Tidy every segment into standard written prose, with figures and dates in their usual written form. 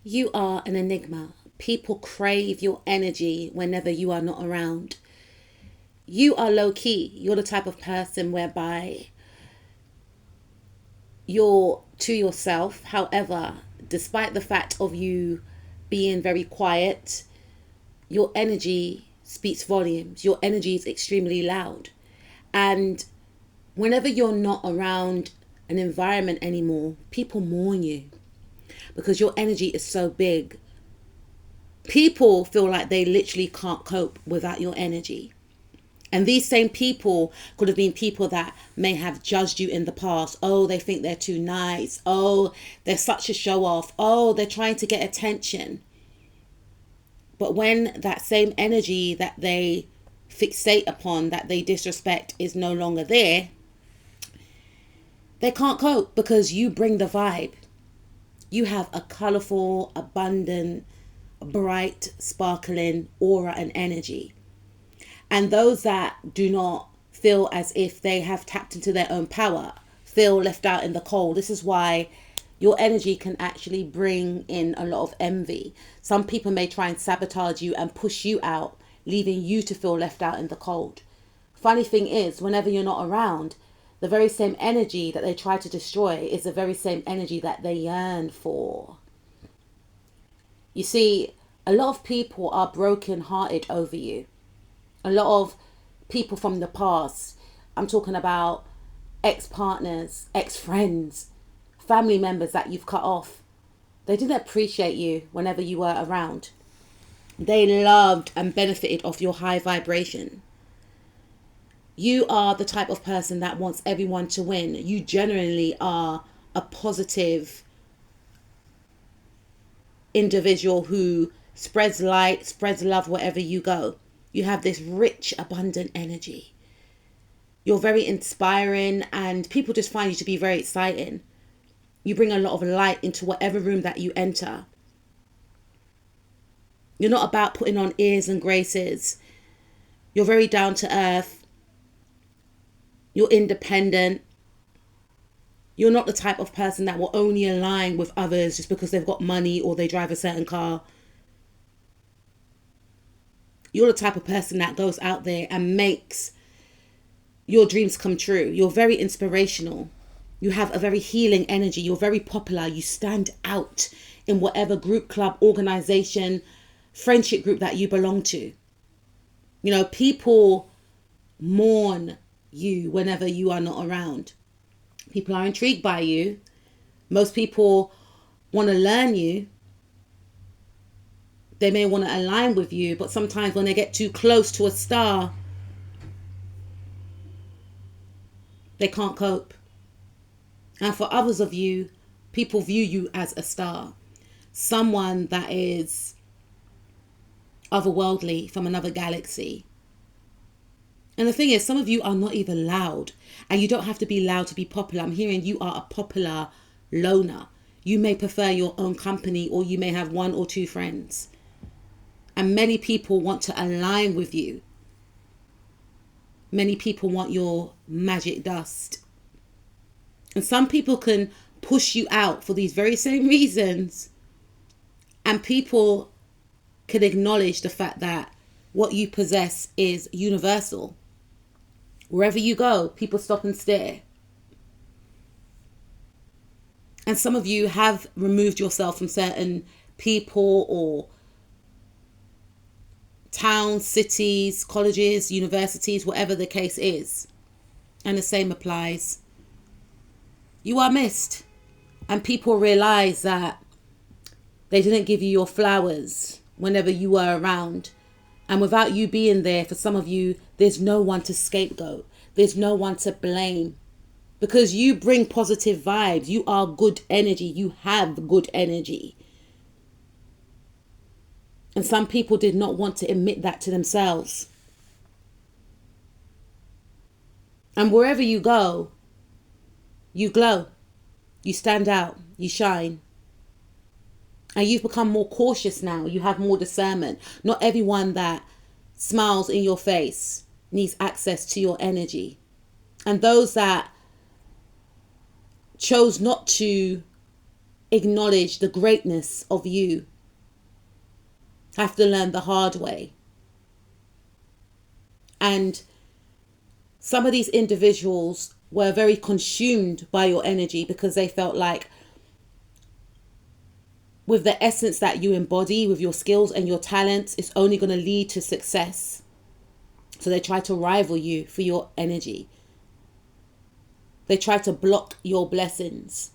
You are an enigma. People crave your energy whenever you are not around. You are low key. You're the type of person whereby you're to yourself. However, despite the fact of you being very quiet, your energy speaks volumes. Your energy is extremely loud. And whenever you're not around an environment anymore, people mourn you because your energy is so big. People feel like they literally can't cope without your energy. And these same people could have been people that may have judged you in the past. Oh, they think they're too nice. Oh, they're such a show off. Oh, they're trying to get attention. But when that same energy that they fixate upon, that they disrespect, is no longer there, they can't cope because you bring the vibe. You have a colorful, abundant, bright, sparkling aura and energy. And those that do not feel as if they have tapped into their own power feel left out in the cold. This is why your energy can actually bring in a lot of envy. Some people may try and sabotage you and push you out, leaving you to feel left out in the cold. Funny thing is, whenever you're not around, the very same energy that they try to destroy is the very same energy that they yearn for. You see, a lot of people are broken hearted over you. A lot of people from the past, I'm talking about ex-partners, ex-friends, family members that you've cut off. They didn't appreciate you whenever you were around. They loved and benefited off your high vibration. You are the type of person that wants everyone to win. You genuinely are a positive individual who spreads light, spreads love wherever you go. You have this rich, abundant energy. You're very inspiring and people just find you to be very exciting. You bring a lot of light into whatever room that you enter. You're not about putting on airs and graces. You're very down to earth. You're independent. You're not the type of person that will only align with others just because they've got money or they drive a certain car. You're the type of person that goes out there and makes your dreams come true. You're very inspirational. You have a very healing energy. You're very popular. You stand out in whatever group, club, organization, friendship group that you belong to. You know, people mourn you whenever you are not around. People are intrigued by you. Most people want to learn you. They may want to align with you, but sometimes when they get too close to a star, they can't cope. And for others of you, people view you as a star. Someone that is otherworldly from another galaxy. And the thing is, some of you are not even loud. And you don't have to be loud to be popular. I'm hearing you are a popular loner. You may prefer your own company or you may have one or two friends. And many people want to align with you. Many people want your magic dust. And some people can push you out for these very same reasons. And people can acknowledge the fact that what you possess is universal. Wherever you go, people stop and stare. And some of you have removed yourself from certain people or towns, cities, colleges, universities, whatever the case is. And the same applies. You are missed. And people realize that they didn't give you your flowers whenever you were around. And without you being there, for some of you, there's no one to scapegoat. There's no one to blame. Because you bring positive vibes. You are good energy. You have good energy. And some people did not want to admit that to themselves. And wherever you go, you glow. You stand out. You shine. And you've become more cautious now. You have more discernment. Not everyone that smiles in your face needs access to your energy. And those that chose not to acknowledge the greatness of you have to learn the hard way. And some of these individuals were very consumed by your energy because they felt like with the essence that you embody, with your skills and your talents, it's only going to lead to success. So they try to rival you for your energy. They try to block your blessings.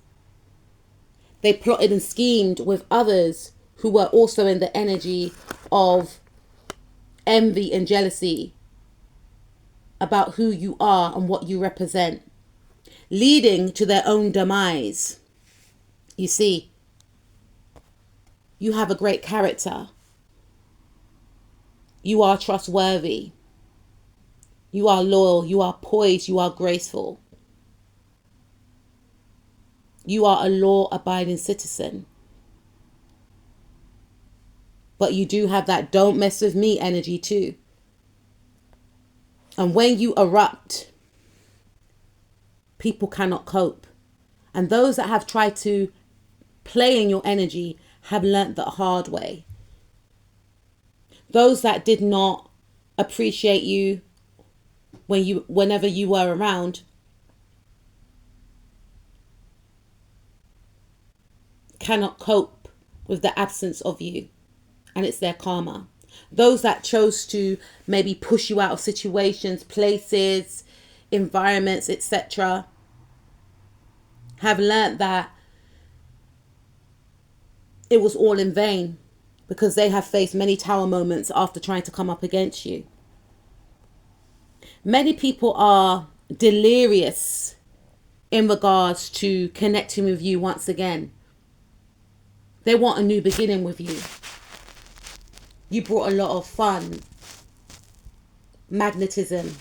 They plotted and schemed with others who were also in the energy of envy and jealousy about who you are and what you represent, leading to their own demise. You see, you have a great character. You are trustworthy. You are loyal. You are poised. You are graceful. You are a law-abiding citizen. But you do have that don't mess with me energy too. And when you erupt, people cannot cope. And those that have tried to play in your energy have learnt the hard way. Those that did not appreciate you whenever you were around cannot cope with the absence of you. And it's their karma. Those that chose to maybe push you out of situations, places, environments, etc., have learnt that it was all in vain, because they have faced many tower moments after trying to come up against you. Many people are delirious in regards to connecting with you once again. They want a new beginning with you. You brought a lot of fun, magnetism,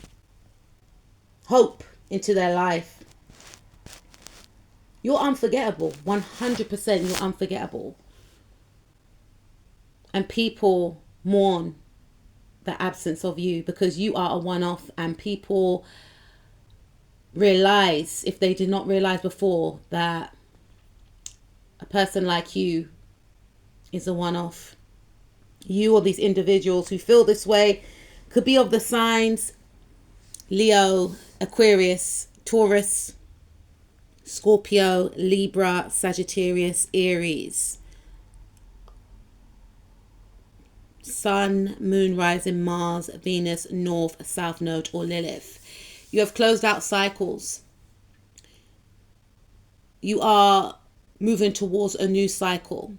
hope into their life. You're unforgettable. 100% you're unforgettable. And people mourn the absence of you because you are a one-off, and people realize, if they did not realize before, that a person like you is a one-off. You or these individuals who feel this way could be of the signs Leo, Aquarius, Taurus, Scorpio, Libra, Sagittarius, Aries. Sun, Moon, Rising, Mars, Venus, North, South Node, or Lilith. You have closed out cycles. You are moving towards a new cycle.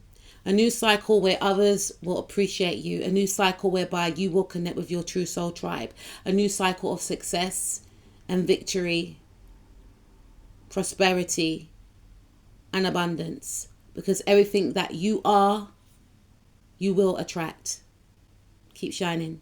A new cycle where others will appreciate you. A new cycle whereby you will connect with your true soul tribe. A new cycle of success and victory, prosperity and abundance. Because everything that you are, you will attract. Keep shining.